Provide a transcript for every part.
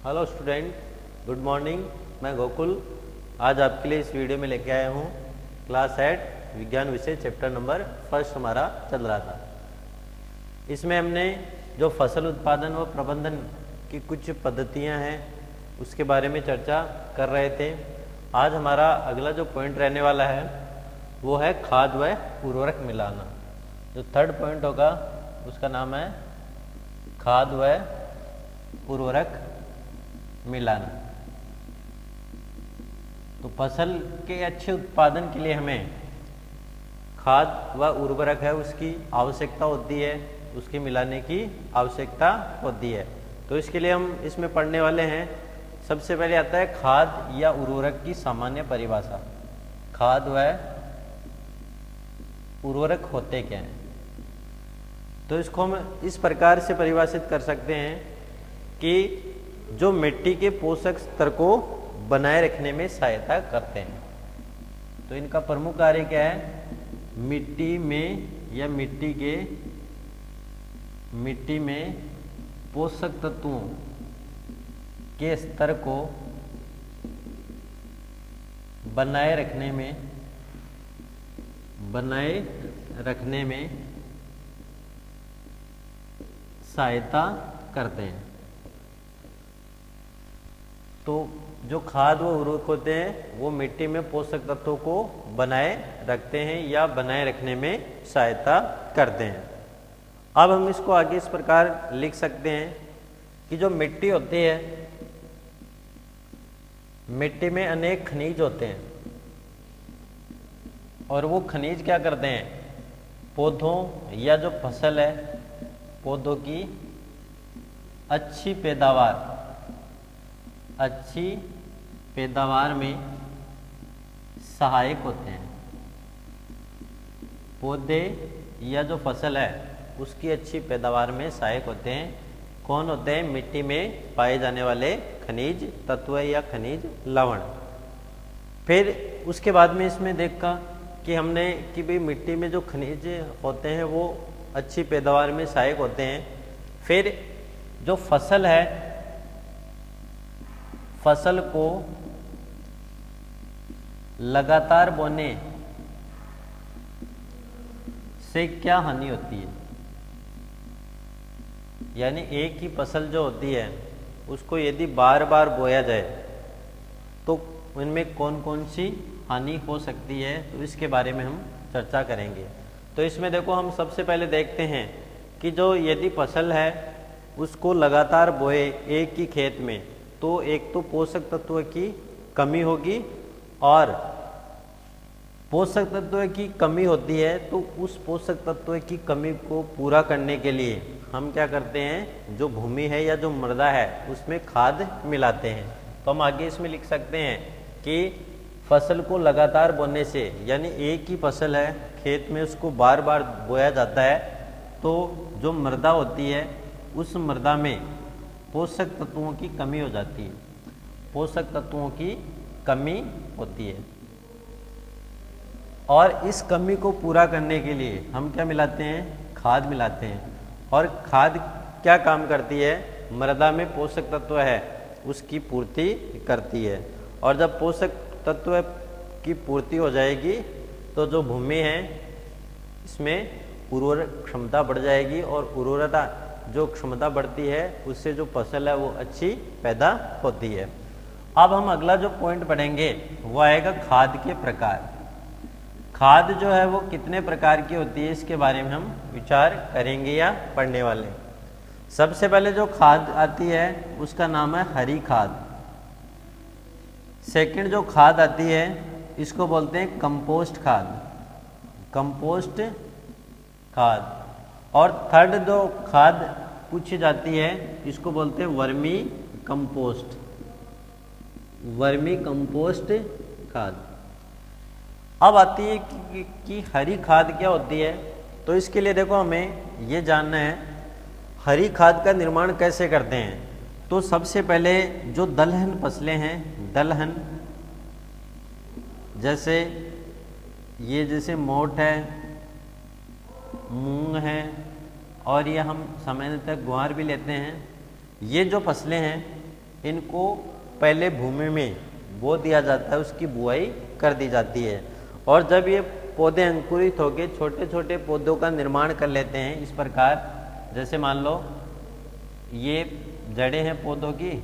Hello student, good morning. मैं गोकुल आज आपके लिए इस वीडियो में लेके आया हूँ क्लास 8 विज्ञान विषय चैप्टर नंबर फर्स्ट हमारा चल रहा था। इसमें हमने जो फसल उत्पादन व प्रबंधन की कुछ पद्धतियाँ हैं उसके बारे में चर्चा कर रहे थे। आज हमारा अगला जो पॉइंट रहने वाला है वो है खाद व उर्वरक मिलाना। जो थर्ड पॉइंट होगा उसका नाम है खाद व उर्वरक मिलाना। तो फसल के अच्छे उत्पादन के लिए हमें खाद व उर्वरक है उसकी आवश्यकता होती है, उसके मिलाने की आवश्यकता होती है। तो इसके लिए हम इसमें पढ़ने वाले हैं। सबसे पहले आता है खाद या उर्वरक की सामान्य परिभाषा। खाद व उर्वरक होते क्या हैं? तो इसको हम इस प्रकार से परिभाषित कर सकते हैं कि जो मिट्टी के पोषक स्तर को बनाए रखने में सहायता करते हैं। तो इनका प्रमुख कार्य क्या है? मिट्टी में पोषक तत्वों के स्तर को बनाए रखने में सहायता करते हैं। तो जो खाद व उर्वरक होते हैं वो मिट्टी में पोषक तत्वों को बनाए रखते हैं या बनाए रखने में सहायता करते हैं। अब हम इसको आगे इस प्रकार लिख सकते हैं कि जो मिट्टी होती है, मिट्टी में अनेक खनिज होते हैं और वो खनिज क्या करते हैं? पौधों या जो फसल है, पौधों की अच्छी पैदावार में सहायक होते हैं। पौधे या जो फसल है उसकी अच्छी पैदावार में सहायक होते हैं। कौन होते हैं? मिट्टी में पाए जाने वाले खनिज तत्व या खनिज लवण। फिर उसके बाद में इसमें देखा कि हमने कि भाई मिट्टी में जो खनिज होते हैं वो अच्छी पैदावार में सहायक होते हैं। फिर जो फसल है, फसल को लगातार बोने से क्या हानि होती है? यानी एक ही फसल जो होती है उसको यदि बार बार बोया जाए तो उनमें कौन कौन सी हानि हो सकती है, तो इसके बारे में हम चर्चा करेंगे। तो इसमें देखो, हम सबसे पहले देखते हैं कि जो यदि फसल है उसको लगातार बोए एक ही खेत में, तो एक तो पोषक तत्व की कमी होगी, और पोषक तत्व की कमी होती है तो उस पोषक तत्व की कमी को पूरा करने के लिए हम क्या करते हैं? जो भूमि है या जो मृदा है उसमें खाद मिलाते हैं। तो हम आगे इसमें लिख सकते हैं कि फसल को लगातार बोने से, यानी एक ही फसल है खेत में उसको बार बार बोया जाता है, तो जो मृदा होती है उस मृदा में पोषक तत्वों की कमी हो जाती है। पोषक तत्वों की कमी होती है और इस कमी को पूरा करने के लिए हम क्या मिलाते हैं? खाद मिलाते हैं। और खाद क्या काम करती है? मृदा में पोषक तत्व है उसकी पूर्ति करती है। और जब पोषक तत्व की पूर्ति हो जाएगी तो जो भूमि है इसमें उर्वरक क्षमता बढ़ जाएगी, और उर्वरता जो क्षमता बढ़ती है उससे जो फसल है वो अच्छी पैदा होती है। अब हम अगला जो पॉइंट पढ़ेंगे वो आएगा खाद के प्रकार। खाद जो है वो कितने प्रकार की होती है इसके बारे में हम विचार करेंगे या पढ़ने वाले हैं। सबसे पहले जो खाद आती है उसका नाम है हरी खाद। सेकंड जो खाद आती है इसको बोलते हैं कंपोस्ट खाद। और थर्ड जो खाद पूछी जाती है इसको बोलते हैं वर्मी कंपोस्ट खाद। अब आती है कि हरी खाद क्या होती है। तो इसके लिए देखो, हमें ये जानना है हरी खाद का निर्माण कैसे करते हैं। तो सबसे पहले जो दलहन फसलें हैं, दलहन जैसे मोठ है, मूंग है, और ये हम सामान्यतः ग्वार भी लेते हैं। ये जो फसलें हैं इनको पहले भूमि में बो दिया जाता है, उसकी बुआई कर दी जाती है। और जब ये पौधे अंकुरित होकर छोटे छोटे पौधों का निर्माण कर लेते हैं इस प्रकार, जैसे मान लो ये जड़ें हैं पौधों की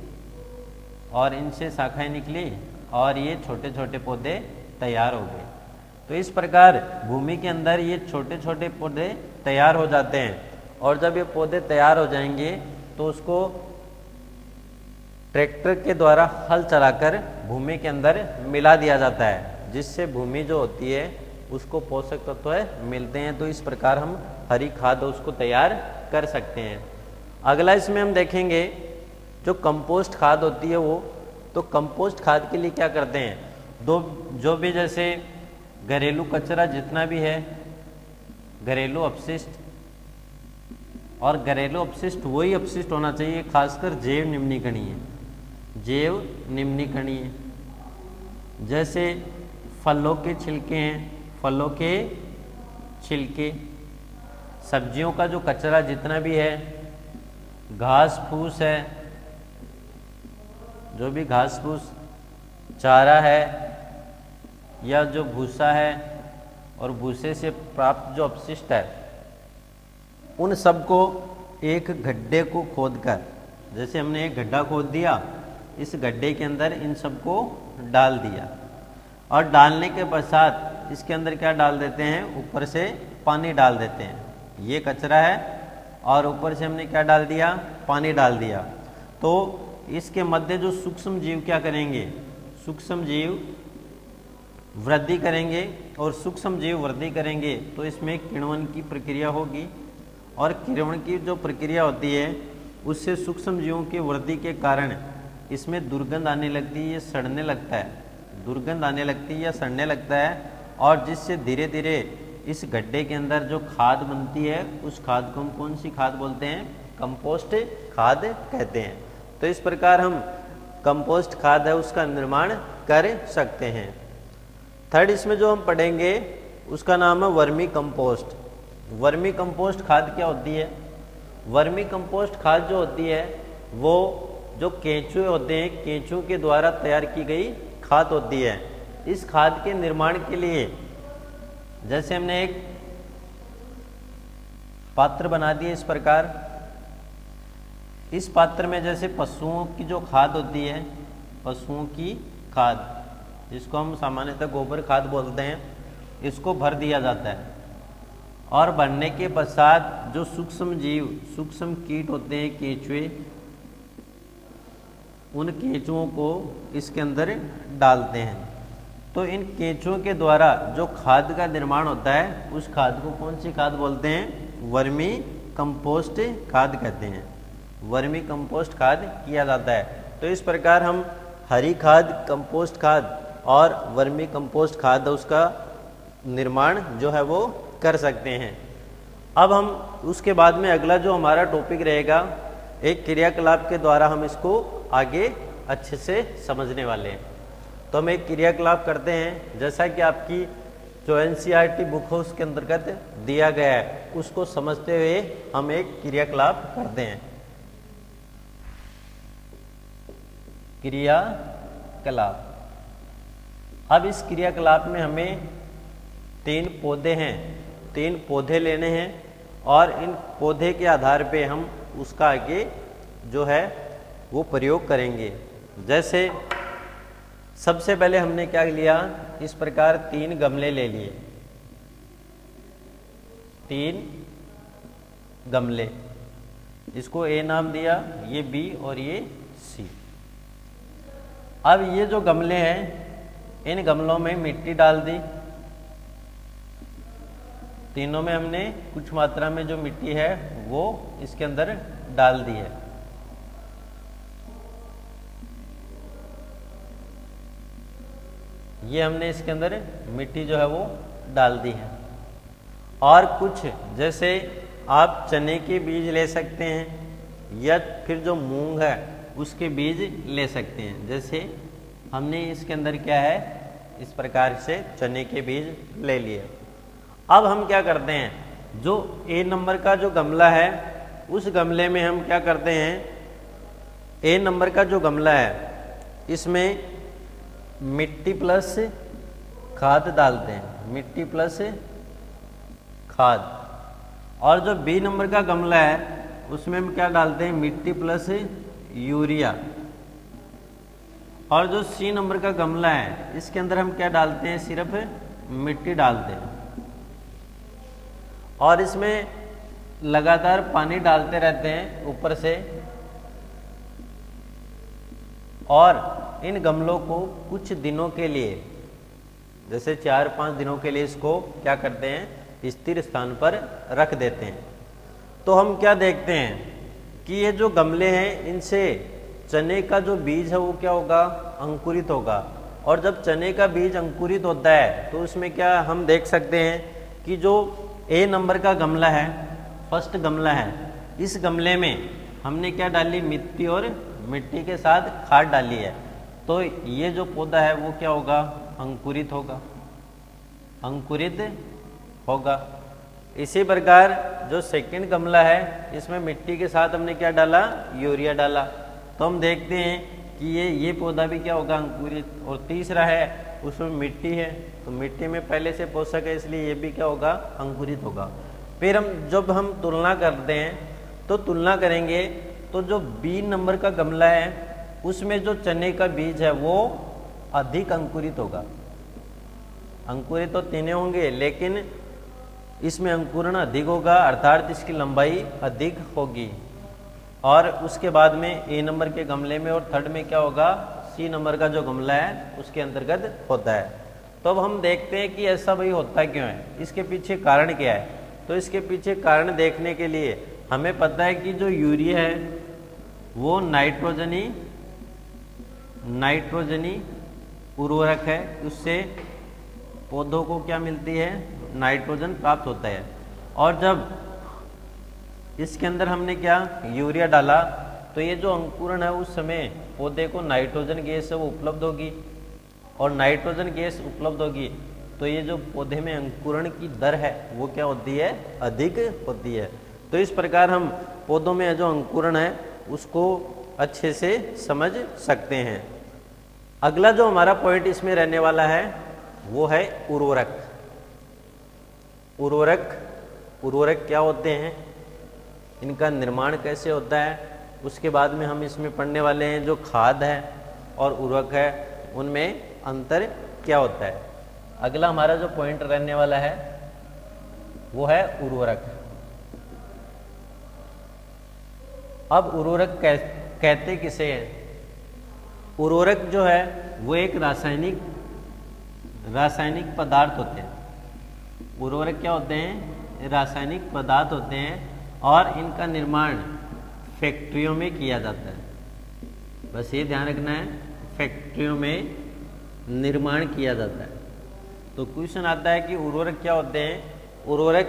और इनसे शाखाएं निकली और ये छोटे छोटे पौधे तैयार हो गए। तो इस प्रकार भूमि के अंदर ये छोटे छोटे पौधे तैयार हो जाते हैं और जब ये पौधे तैयार हो जाएंगे तो उसको ट्रैक्टर के द्वारा हल चलाकर भूमि के अंदर मिला दिया जाता है, जिससे भूमि जो होती है उसको पोषक तत्व मिलते हैं। तो इस प्रकार हम हरी खाद उसको तैयार कर सकते हैं। अगला इसमें हम देखेंगे जो कंपोस्ट खाद होती है वो, तो कंपोस्ट खाद के लिए क्या करते हैं, जो भी जैसे घरेलू कचरा जितना भी है, घरेलू अपशिष्ट, और घरेलू अपशिष्ट वही अपशिष्ट होना चाहिए, खासकर जैव निम्नीकरणीय, जैव निम्नीकरणीय, जैसे फलों के छिलके हैं, फलों के छिलके, सब्जियों का जो कचरा जितना भी है, घास फूस है, जो भी घास फूस, चारा है या जो भूसा है और भूसे से प्राप्त जो अपशिष्ट है, उन सबको एक गड्ढे को खोदकर, जैसे हमने एक गड्ढा खोद दिया, इस गड्ढे के अंदर इन सबको डाल दिया और डालने के पश्चात इसके अंदर क्या डाल देते हैं, ऊपर से पानी डाल देते हैं। ये कचरा है और ऊपर से हमने क्या डाल दिया, पानी डाल दिया। तो इसके मध्य जो सूक्ष्म जीव क्या करेंगे, सूक्ष्म जीव वृद्धि करेंगे और सूक्ष्म जीव वृद्धि करेंगे तो इसमें किण्वन की प्रक्रिया होगी और किण्वन की जो प्रक्रिया होती है उससे सूक्ष्म जीवों की वृद्धि के कारण इसमें दुर्गंध आने लगती है, ये सड़ने लगता है, दुर्गंध आने लगती है या सड़ने लगता है, और जिससे धीरे धीरे इस गड्ढे के अंदर जो खाद बनती है उस खाद को हम कौन सी खाद बोलते हैं, कंपोस्ट खाद कहते हैं। तो इस प्रकार हम कंपोस्ट खाद है उसका निर्माण कर सकते हैं। थर्ड इसमें जो हम पढ़ेंगे उसका नाम है वर्मी कंपोस्ट। वर्मी कंपोस्ट खाद क्या होती है, वर्मी कंपोस्ट खाद जो होती है वो जो केंचुए होते हैं, केंचुओं के द्वारा तैयार की गई खाद होती है। इस खाद के निर्माण के लिए जैसे हमने एक पात्र बना दिया इस प्रकार, इस पात्र में जैसे पशुओं की जो खाद होती है, पशुओं की खाद जिसको हम सामान्यतः गोबर खाद बोलते हैं, इसको भर दिया जाता है और भरने के पश्चात जो सूक्ष्म जीव, सूक्ष्म कीट होते हैं केंचुए, उन केंचुओं को इसके अंदर डालते हैं। तो इन केंचुओं के द्वारा जो खाद का निर्माण होता है उस खाद को कौन सी खाद बोलते हैं, वर्मी कंपोस्ट खाद कहते हैं। वर्मी कंपोस्ट खाद किया जाता है। तो इस प्रकार हम हरी खाद, कंपोस्ट खाद और वर्मी कंपोस्ट खाद उसका निर्माण जो है वो कर सकते हैं। अब हम उसके बाद में अगला जो हमारा टॉपिक रहेगा, एक क्रियाकलाप के द्वारा हम इसको आगे अच्छे से समझने वाले हैं। तो हम एक क्रियाकलाप करते हैं, जैसा कि आपकी जो एनसीईआरटी बुक है उसके अंतर्गत दिया गया है, उसको समझते हुए हम एक क्रियाकलाप करते हैं। क्रियाकलाप। अब इस क्रियाकलाप में हमें 3 पौधे हैं, 3 पौधे लेने हैं और इन पौधे के आधार पे हम उसका आगे जो है वो प्रयोग करेंगे। जैसे सबसे पहले हमने क्या लिया, इस प्रकार 3 गमले ले लिए, 3 गमले, इसको ए नाम दिया, ये बी और ये सी। अब ये जो गमले हैं इन गमलों में मिट्टी डाल दी, तीनों में हमने कुछ मात्रा में जो मिट्टी है वो इसके अंदर डाल दी है। ये हमने इसके अंदर मिट्टी जो है वो डाल दी है। और कुछ जैसे आप चने के बीज ले सकते हैं या फिर जो मूंग है उसके बीज ले सकते हैं। जैसे हमने इसके अंदर क्या है, इस प्रकार से चने के बीज ले लिए। अब हम क्या करते हैं, जो ए नंबर का जो गमला है उस गमले में हम क्या करते हैं, ए नंबर का जो गमला है इसमें मिट्टी प्लस खाद डालते हैं, मिट्टी प्लस खाद। और जो बी नंबर का गमला है उसमें हम क्या डालते हैं, मिट्टी प्लस यूरिया। और जो सी नंबर का गमला है इसके अंदर हम क्या डालते हैं, सिर्फ मिट्टी डालते हैं और इसमें लगातार पानी डालते रहते हैं ऊपर से। और इन गमलों को कुछ दिनों के लिए, जैसे 4-5 दिनों के लिए इसको क्या करते हैं, स्थिर स्थान पर रख देते हैं। तो हम क्या देखते हैं कि ये जो गमले हैं इनसे चने का जो बीज है वो क्या होगा, अंकुरित होगा। और जब चने का बीज अंकुरित होता है तो उसमें क्या हम देख सकते हैं कि जो ए नंबर का गमला है, फर्स्ट गमला है, इस गमले में हमने क्या डाली, मिट्टी और मिट्टी के साथ खाद डाली है। तो ये जो पौधा है वो क्या होगा, अंकुरित होगा, अंकुरित होगा। इसी प्रकार जो सेकंड गमला है इसमें मिट्टी के साथ हमने क्या डाला, यूरिया डाला। तो हम देखते हैं कि ये पौधा भी क्या होगा, अंकुरित। और तीसरा है उसमें मिट्टी है, तो मिट्टी में पहले से पोषक है इसलिए ये भी क्या होगा, अंकुरित होगा। फिर जब हम तुलना करते हैं तो तुलना करेंगे तो जो बी नंबर का गमला है उसमें जो चने का बीज है वो अधिक अंकुरित होगा। अंकुरित तो तीनों होंगे लेकिन इसमें अंकुरण अधिक होगा, अर्थात इसकी लंबाई अधिक होगी। और उसके बाद में ए नंबर के गमले में और थर्ड में क्या होगा, सी नंबर का जो गमला है उसके अंतर्गत होता है। तो अब हम देखते हैं कि ऐसा भाई होता क्यों है, इसके पीछे कारण क्या है। तो इसके पीछे कारण देखने के लिए हमें पता है कि जो यूरिया है वो नाइट्रोजनी उर्वरक है, उससे पौधों को क्या मिलती है, नाइट्रोजन प्राप्त होता है। और जब इसके अंदर हमने क्या, यूरिया डाला, तो ये जो अंकुरण है उस समय पौधे को नाइट्रोजन गैस है वो उपलब्ध होगी। और नाइट्रोजन गैस उपलब्ध होगी तो ये जो पौधे में अंकुरण की दर है वो क्या होती है, अधिक होती है। तो इस प्रकार हम पौधों में जो अंकुरण है उसको अच्छे से समझ सकते हैं। अगला जो हमारा पॉइंट इसमें रहने वाला है वो है उर्वरक। उर्वरक क्या होते हैं, इनका निर्माण कैसे होता है, उसके बाद में हम इसमें पढ़ने वाले हैं जो खाद है और उर्वरक है उनमें अंतर क्या होता है। अगला हमारा जो पॉइंट रहने वाला है वो है उर्वरक। अब उर्वरक कहते किसे हैं। उर्वरक जो है वो एक रासायनिक पदार्थ होते हैं। उर्वरक क्या होते हैं, रासायनिक पदार्थ होते हैं और इनका निर्माण फैक्ट्रियों में किया जाता है। बस ये ध्यान रखना है, फैक्ट्रियों में निर्माण किया जाता है। तो क्वेश्चन आता है कि उर्वरक क्या होते हैं। उर्वरक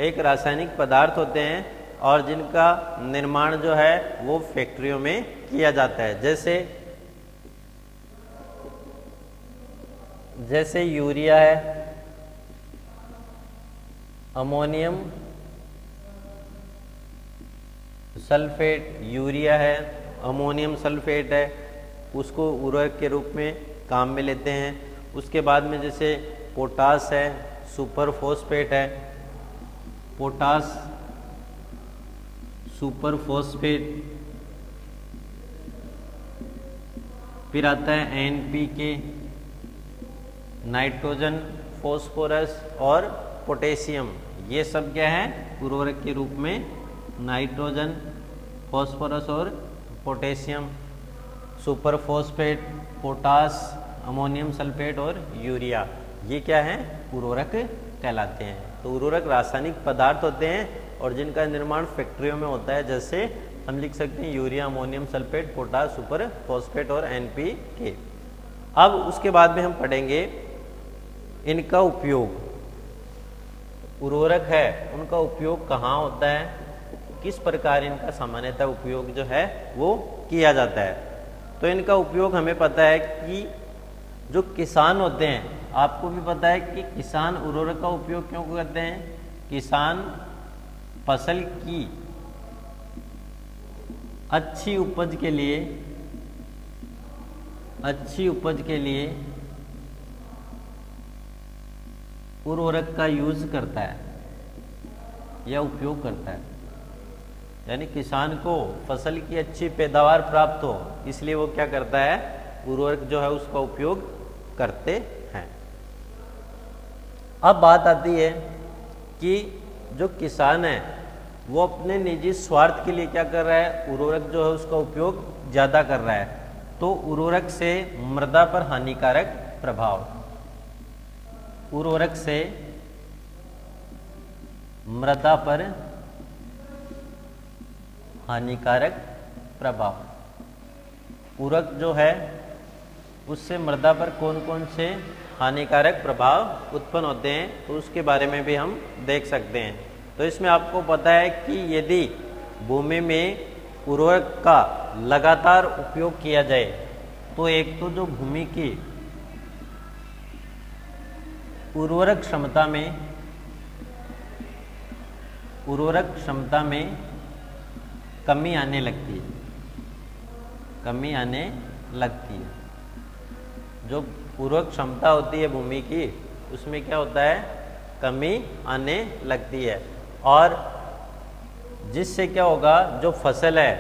एक रासायनिक पदार्थ होते हैं और जिनका निर्माण जो है वो फैक्ट्रियों में किया जाता है। जैसे यूरिया है, अमोनियम सल्फेट, यूरिया है, अमोनियम सल्फेट है, उसको उर्वरक के रूप में काम में लेते हैं। उसके बाद में जैसे पोटास है, सुपर फॉस्फेट है, पोटास सुपर फॉस्फेट, फिर आता है NPK, नाइट्रोजन, फॉस्फोरस और पोटेशियम। ये सब क्या है, उर्वरक के रूप में नाइट्रोजन, फॉस्फोरस और potassium, super phosphate, potash, ammonium sulphate और यूरिया, ये क्या है, उर्वरक कहलाते हैं। तो उर्वरक रासायनिक पदार्थ होते हैं और जिनका निर्माण फैक्ट्रियों में होता है। जैसे हम लिख सकते हैं urea, ammonium sulphate, potash, super phosphate और NPK। अब उसके बाद में हम पढ़ेंगे इनका उपयोग। उर्वरक है उनका उपयोग कहाँ होता है, किस प्रकार इनका सामान्यतः उपयोग जो है वो किया जाता है। तो इनका उपयोग हमें पता है कि जो किसान होते हैं, आपको भी पता है कि किसान उर्वरक का उपयोग क्यों करते हैं। किसान फसल की अच्छी उपज के लिए उर्वरक का यूज करता है या उपयोग करता है। यानी किसान को फसल की अच्छी पैदावार प्राप्त हो, इसलिए वो क्या करता है, उर्वरक जो है उसका उपयोग करते हैं। अब बात आती है कि जो किसान है वो अपने निजी स्वार्थ के लिए क्या कर रहा है, उर्वरक जो है उसका उपयोग ज़्यादा कर रहा है। तो उर्वरक से मृदा पर हानिकारक प्रभाव, उर्वरक से मृदा पर हानिकारक प्रभाव। उर्वरक जो है उससे मृदा पर कौन कौन से हानिकारक प्रभाव उत्पन्न होते हैं, तो उसके बारे में भी हम देख सकते हैं। तो इसमें आपको पता है कि यदि भूमि में उर्वरक का लगातार उपयोग किया जाए तो एक तो जो भूमि की उर्वरक क्षमता में कमी आने लगती है। जो उर्वरक क्षमता होती है भूमि की, उसमें क्या होता है, कमी आने लगती है। और जिससे क्या होगा, जो फसल है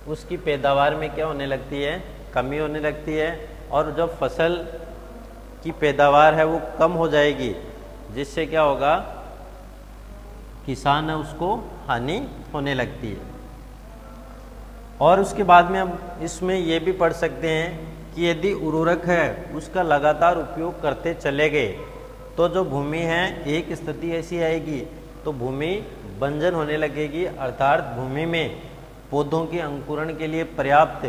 उसकी पैदावार में क्या होने लगती है, कमी होने लगती है। और जब फसल की पैदावार है वो कम हो जाएगी, जिससे क्या होगा, किसान है उसको हानि होने लगती है। और उसके बाद में हम इसमें ये भी पढ़ सकते हैं कि यदि उर्वरक है उसका लगातार उपयोग करते चले गए तो जो भूमि है, एक स्थिति ऐसी आएगी तो भूमि बंजर होने लगेगी, अर्थात भूमि में पौधों के अंकुरण के लिए पर्याप्त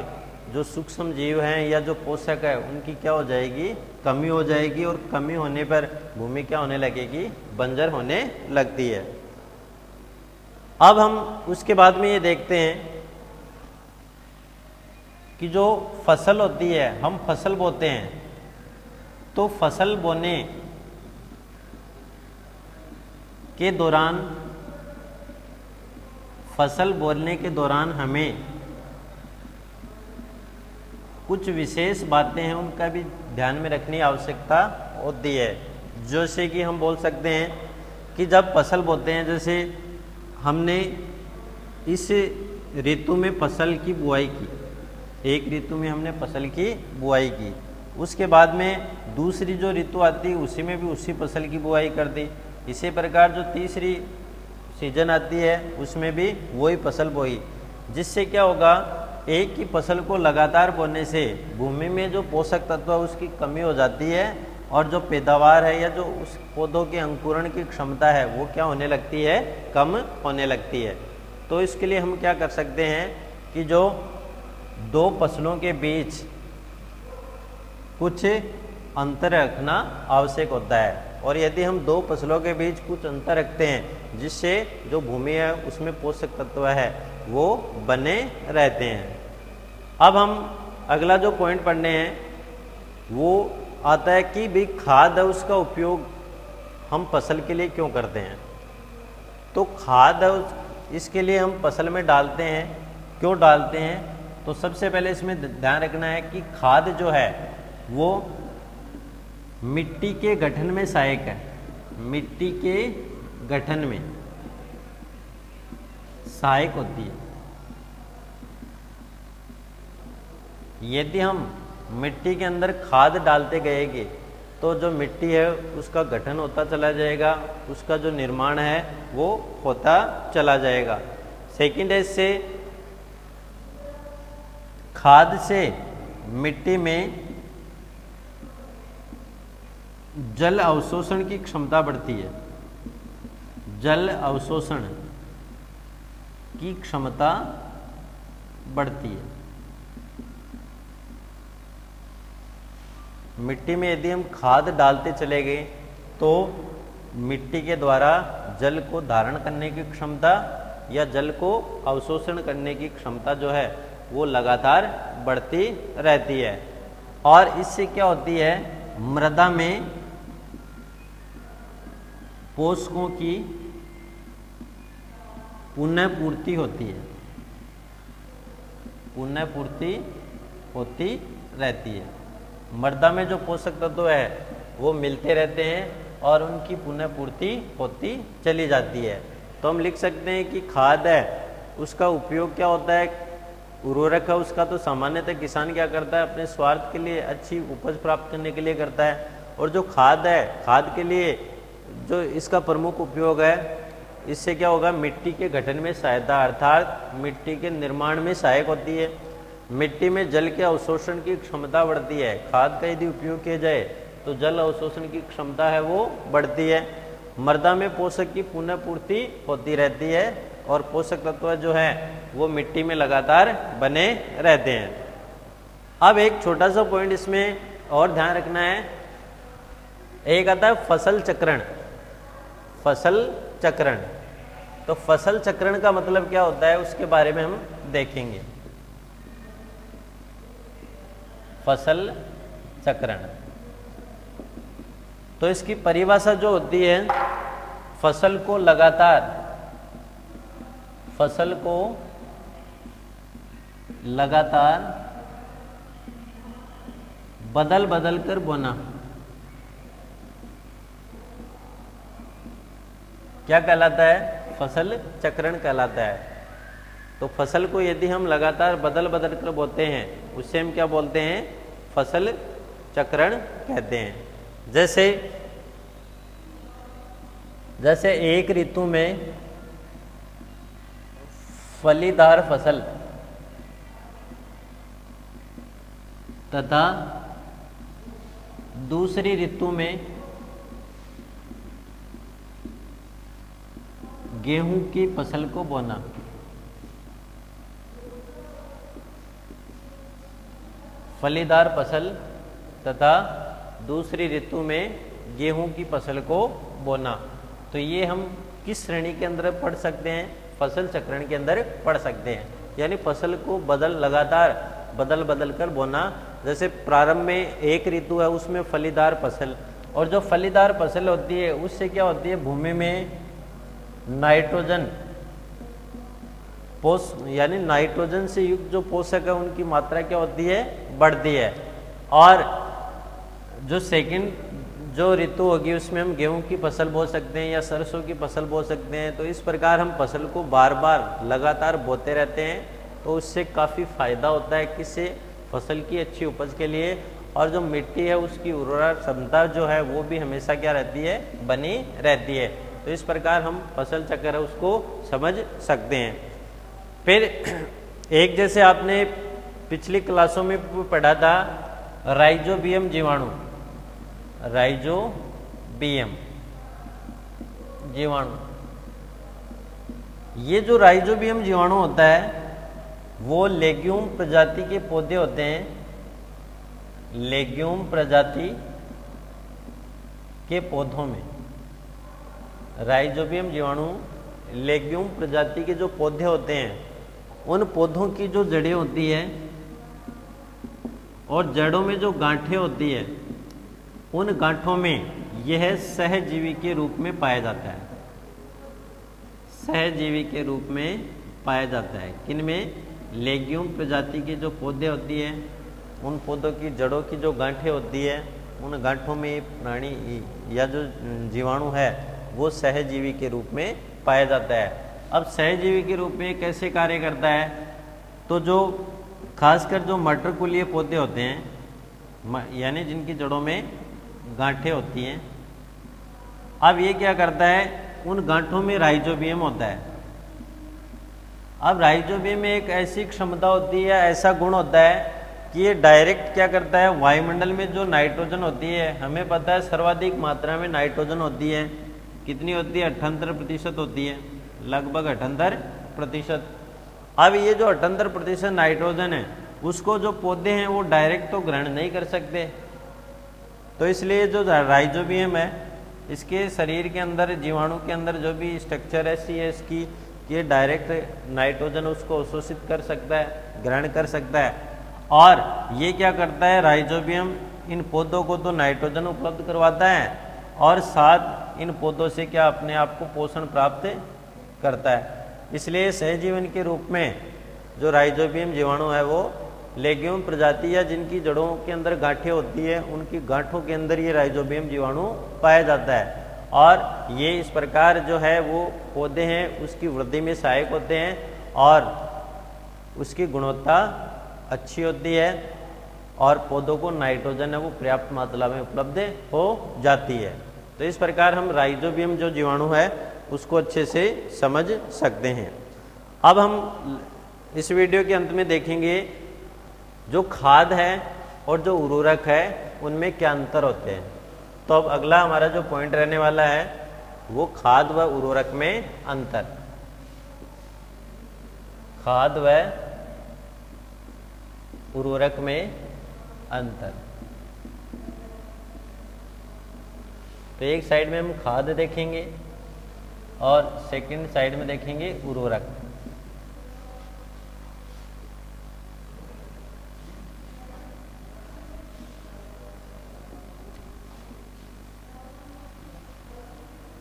जो सूक्ष्म जीव हैं या जो पोषक है उनकी क्या हो जाएगी, कमी हो जाएगी। और कमी होने पर भूमि क्या होने लगेगी, बंजर होने लगती है। अब हम उसके बाद में ये देखते हैं कि जो फसल होती है, हम फसल बोते हैं, तो फसल बोने के दौरान हमें कुछ विशेष बातें हैं उनका भी ध्यान में रखने की आवश्यकता होती है। जैसे कि हम बोल सकते हैं कि जब फसल बोते हैं, जैसे हमने इस ऋतु में फसल की बुआई की, एक ऋतु में हमने फसल की बुआई की, उसके बाद में दूसरी जो ऋतु आती है उसी में भी उसी फसल की बुआई कर दी। इसी प्रकार जो तीसरी सीजन आती है उसमें भी वही फसल बोई। जिससे क्या होगा, एक ही फसल को लगातार बोने से भूमि में जो पोषक तत्व है उसकी कमी हो जाती है और जो पैदावार है या जो उस पौधों के अंकुरण की क्षमता है वो क्या होने लगती है, कम होने लगती है। तो इसके लिए हम क्या कर सकते हैं कि जो दो फसलों के बीच कुछ अंतर रखना आवश्यक होता है। और यदि हम दो फसलों के बीच कुछ अंतर रखते हैं जिससे जो भूमि है उसमें पोषक तत्व है वो बने रहते हैं। अब हम अगला जो पॉइंट पढ़ने हैं वो आता है कि भी खाद है उसका उपयोग हम फसल के लिए क्यों करते हैं। तो खाद है इसके लिए हम फसल में डालते हैं, क्यों डालते हैं, तो सबसे पहले इसमें ध्यान रखना है कि खाद जो है वो मिट्टी के गठन में सहायक है, मिट्टी के गठन में सहायक होती है। यदि हम मिट्टी के अंदर खाद डालते गएंगे तो जो मिट्टी है उसका गठन होता चला जाएगा, उसका जो निर्माण है वो होता चला जाएगा। सेकंड है, इससे खाद से मिट्टी में जल अवशोषण की क्षमता बढ़ती है, जल अवशोषण की क्षमता बढ़ती है। मिट्टी में यदि हम खाद डालते चले गए तो मिट्टी के द्वारा जल को धारण करने की क्षमता या जल को अवशोषण करने की क्षमता जो है वो लगातार बढ़ती रहती है। और इससे क्या होती है, मृदा में पोषकों की पुनः पूर्ति होती है, पुनः पूर्ति होती रहती है। मृदा में जो पोषक तत्व है वो मिलते रहते हैं और उनकी पुनः पूर्ति होती चली जाती है। तो हम लिख सकते हैं कि खाद है उसका उपयोग क्या होता है, उर्वरक है उसका तो सामान्यतः किसान क्या करता है, अपने स्वार्थ के लिए, अच्छी उपज प्राप्त करने के लिए करता है। और जो खाद है, खाद के लिए जो इसका प्रमुख उपयोग है, इससे क्या होगा, मिट्टी के गठन में सहायता अर्थात मिट्टी के निर्माण में सहायक होती है। मिट्टी में जल के अवशोषण की क्षमता बढ़ती है। खाद का यदि उपयोग किया जाए तो जल अवशोषण की क्षमता है वो बढ़ती है। मृदा में पोषक की पुनः पूर्ति होती रहती है और पोषक तत्व जो है वो मिट्टी में लगातार बने रहते हैं। अब एक छोटा सा पॉइंट इसमें और ध्यान रखना है, एक आता है फसल चक्रण। फसल चक्रण, तो फसल चक्रण का मतलब क्या होता है उसके बारे में हम देखेंगे। फसल चक्रण, तो इसकी परिभाषा जो होती है, फसल को लगातार बदल बदल कर बोना। क्या कहलाता है, फसल चक्रण कहलाता है। तो फसल को यदि हम लगातार बदल बदल कर बोते हैं उससे हम क्या बोलते हैं, फसल चक्रण कहते हैं। जैसे एक ऋतु में फलीदार फसल तथा दूसरी ऋतु में गेहूं की फसल को बोना। फलीदार फसल तथा दूसरी ऋतु में गेहूं की फसल को बोना, तो ये हम किस श्रेणी के अंदर पढ़ सकते हैं, फसल चक्रण के अंदर पढ़ सकते हैं। यानी फसल को लगातार बदल बदल कर बोना। जैसे प्रारंभ में एक ऋतु है उसमें फलीदार फसल, और जो फलीदार फसल होती है उससे क्या होती है, भूमि में नाइट्रोजन यानी नाइट्रोजन से युक्त जो पोषक है उनकी मात्रा क्या होती है, बढ़ती है। और जो सेकंड जो ऋतु होगी उसमें हम गेहूं की फसल बो सकते हैं या सरसों की फसल बो सकते हैं। तो इस प्रकार हम फसल को बार बार लगातार बोते रहते हैं, तो उससे काफ़ी फायदा होता है, किससे, फसल की अच्छी उपज के लिए। और जो मिट्टी है उसकी उर्वरा क्षमता जो है वो भी हमेशा क्या रहती है, बनी रहती है। तो इस प्रकार हम फसल चक्र है उसको समझ सकते हैं। फिर एक जैसे आपने पिछली क्लासों में पढ़ा था राइजोबियम जीवाणु, राइजोबियम जीवाणु। ये जो राइजोबियम जीवाणु होता है वो लेग्यूम प्रजाति के पौधे होते हैं, लेग्यूम प्रजाति के पौधों में राइजोबियम जीवाणु लेग्यूम प्रजाति के जो पौधे होते हैं उन पौधों की जो जड़ें होती है और जड़ों में जो गांठें होती है उन गांठों में यह सहजीवी के रूप में पाया जाता है, सहजीवी के रूप में पाया जाता है। किनमें, लेग्यूम प्रजाति के जो पौधे होती है उन पौधों की जड़ों की जो गांठें होती है उन गांठों में प्राणी या जो जीवाणु है वो सहजीवी के रूप में पाया जाता है। अब सहजीवी के रूप में कैसे कार्य करता है, तो जो खासकर जो मटरकुलीय पौधे होते हैं यानी जिनकी जड़ों में गांठें होती हैं, अब ये क्या करता है, उन गांठों में राइजोबियम होता है। अब राइजोबियम में एक ऐसी क्षमता होती है, ऐसा गुण होता है कि ये डायरेक्ट क्या करता है, वायुमंडल में जो नाइट्रोजन होती है, हमें पता है सर्वाधिक मात्रा में नाइट्रोजन होती है, कितनी होती है, 78% होती है, लगभग 78%। अब ये जो 78% नाइट्रोजन है उसको जो पौधे हैं वो डायरेक्ट तो ग्रहण नहीं कर सकते, तो इसलिए जो राइजोबियम है इसके शरीर के अंदर, जीवाणु के अंदर जो भी स्ट्रक्चर ऐसी है इसकी, ये डायरेक्ट नाइट्रोजन उसको अवशोषित कर सकता है, ग्रहण कर सकता है। और ये क्या करता है, राइजोबियम इन पौधों को तो नाइट्रोजन उपलब्ध करवाता है और साथ इन पौधों से क्या अपने आप को पोषण प्राप्त करता है। इसलिए सहजीवन के रूप में जो राइजोबियम जीवाणु है वो लेग्यूम प्रजाति या जिनकी जड़ों के अंदर गांठें होती है उनकी गांठों के अंदर ये राइजोबियम जीवाणु पाया जाता है और ये इस प्रकार जो है वो पौधे हैं उसकी वृद्धि में सहायक होते हैं और उसकी गुणवत्ता अच्छी होती है और पौधों को नाइट्रोजन है वो पर्याप्त मात्रा में उपलब्ध हो जाती है। तो इस प्रकार हम राइजोबियम जो जीवाणु है उसको अच्छे से समझ सकते हैं। अब हम इस वीडियो के अंत में देखेंगे जो खाद है और जो उर्वरक है उनमें क्या अंतर होते हैं। तो अब अगला हमारा जो पॉइंट रहने वाला है वो खाद व उर्वरक में अंतर। खाद व उर्वरक में अंतर। तो एक साइड में हम खाद देखेंगे और सेकंड साइड में देखेंगे उर्वरक।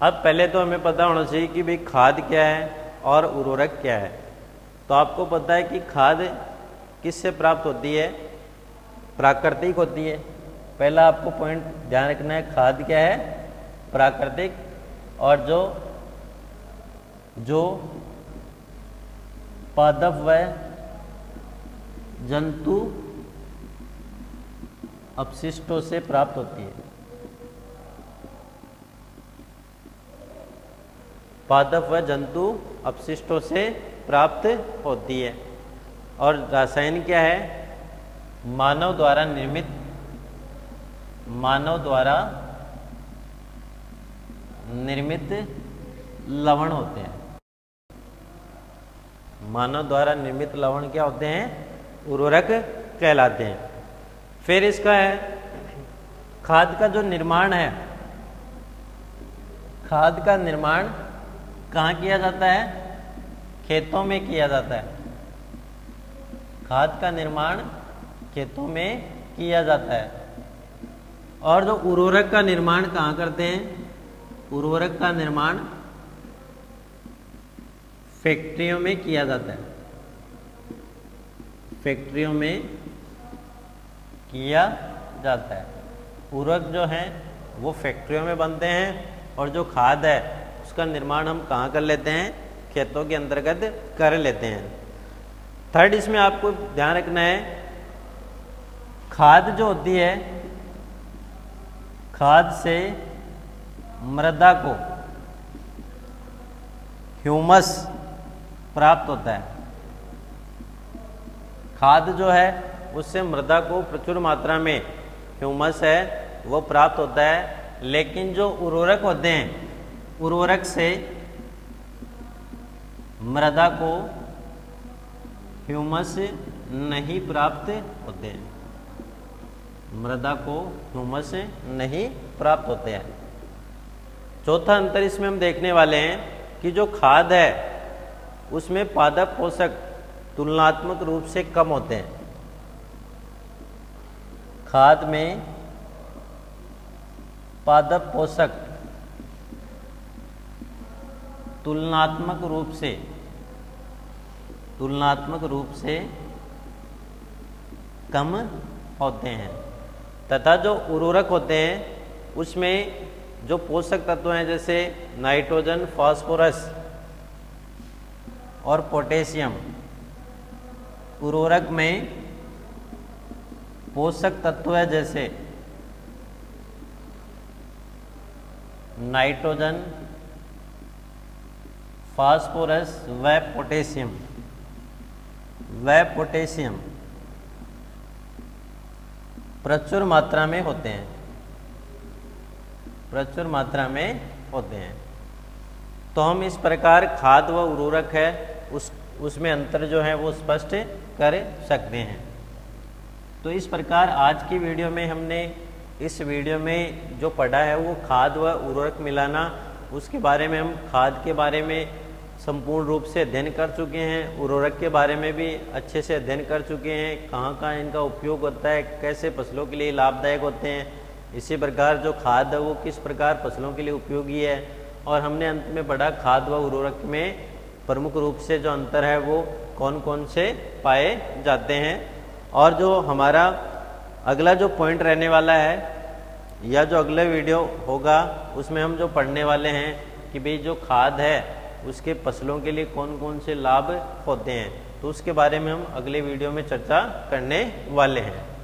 अब पहले तो हमें पता होना चाहिए कि भाई खाद क्या है और उर्वरक क्या है। तो आपको पता है कि खाद किससे प्राप्त होती है, प्राकृतिक होती है। पहला आपको पॉइंट ध्यान रखना है, खाद क्या है, प्राकृतिक। और जो पादप व जंतु अपशिष्टों से प्राप्त होती है। पादप व जंतु अपशिष्टों से प्राप्त होती है। और रासायन क्या है, मानव द्वारा निर्मित लवण होते हैं। मानव द्वारा निर्मित लवण क्या होते हैं, उर्वरक कहलाते हैं। फिर इसका है खाद का जो निर्माण है, खाद का निर्माण कहाँ किया जाता है, खेतों में किया जाता है। खाद का निर्माण खेतों में किया जाता है। और जो उर्वरक का निर्माण कहाँ करते हैं, उर्वरक का निर्माण फैक्ट्रियों में किया जाता है। फैक्ट्रियों में किया जाता है। उर्वरक जो है वो फैक्ट्रियों में बनते हैं और जो खाद है उसका निर्माण हम कहाँ कर लेते हैं, खेतों के अंतर्गत कर लेते हैं। थर्ड इसमें आपको ध्यान रखना है, खाद जो होती है, खाद से मृदा को ह्यूमस प्राप्त होता है। खाद जो है उससे मृदा को प्रचुर मात्रा में ह्यूमस है वो प्राप्त होता है। लेकिन जो उर्वरक होते हैं, उर्वरक से मृदा को ह्यूमस नहीं प्राप्त होते हैं। मृदा को ह्यूमस नहीं प्राप्त होते हैं। चौथा अंतर इसमें हम देखने वाले हैं कि जो खाद है उसमें पादप पोषक तुलनात्मक रूप से कम होते हैं। खाद में पादप पोषक तुलनात्मक रूप से कम होते हैं। तथा जो उर्वरक होते हैं उसमें जो पोषक तत्व हैं जैसे नाइट्रोजन, फास्फोरस और पोटेशियम, उर्वरक में पोषक तत्व है जैसे नाइट्रोजन, फास्फोरस व पोटेशियम प्रचुर मात्रा में होते हैं, प्रचुर मात्रा में होते हैं। तो हम इस प्रकार खाद व उर्वरक है उसमें अंतर जो है वो स्पष्ट कर सकते हैं। तो इस प्रकार आज की वीडियो में हमने इस वीडियो में जो पढ़ा है वो खाद व उर्वरक मिलाना, उसके बारे में हम खाद के बारे में संपूर्ण रूप से अध्ययन कर चुके हैं, उर्वरक के बारे में भी अच्छे से अध्ययन कर चुके हैं, कहाँ कहाँ इनका उपयोग होता है, कैसे फसलों के लिए लाभदायक होते हैं। इसी प्रकार जो खाद है वो किस प्रकार फसलों के लिए उपयोगी है। और हमने अंत में पढ़ा खाद व उर्वरक में प्रमुख रूप से जो अंतर है वो कौन कौन से पाए जाते हैं। और जो हमारा अगला जो पॉइंट रहने वाला है या जो अगले वीडियो होगा उसमें हम जो पढ़ने वाले हैं कि भाई जो खाद है उसके फसलों के लिए कौन कौन से लाभ होते हैं, तो उसके बारे में हम अगले वीडियो में चर्चा करने वाले हैं।